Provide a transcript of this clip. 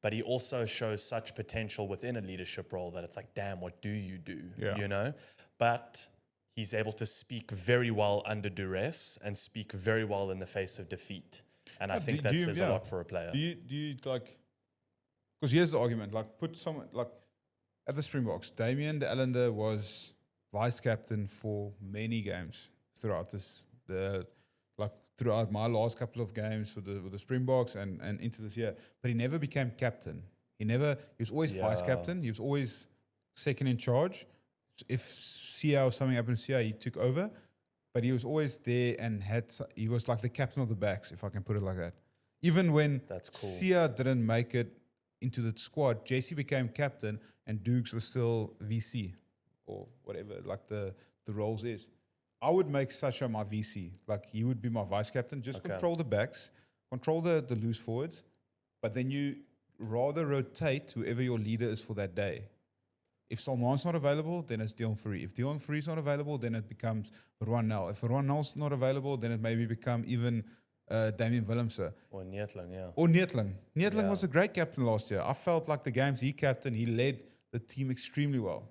but he also shows such potential within a leadership role that it's like, damn, what do you do? Yeah. You know? But he's able to speak very well under duress and speak very well in the face of defeat. And I think that says a lot for a player. Do you like, because here's the argument, like put someone, like at the Springboks, Damien de Allende was vice captain for many games throughout throughout my last couple of games with the Springboks and into this year, but he never became captain. He was always vice captain. He was always second in charge. If Sia or something happened to Sia, he took over, but he was always there and he was like the captain of the backs, if I can put it like that. Even when That's cool. Sia didn't make it into the squad, JC became captain and Dukes was still VC or whatever, like the roles is. I would make Sasha my VC. Like, he would be my vice captain. Just control the backs, control the loose forwards, but then you rather rotate whoever your leader is for that day. If Salman's not available, then it's Dion Fourie. If Dion Fourie's not available, then it becomes Ruan Nel. If Ruan Nel's not available, then it maybe become even Damien Willemse. Or Neethling, yeah. Or Neethling. Neethling was a great captain last year. I felt like the games he captained, he led the team extremely well.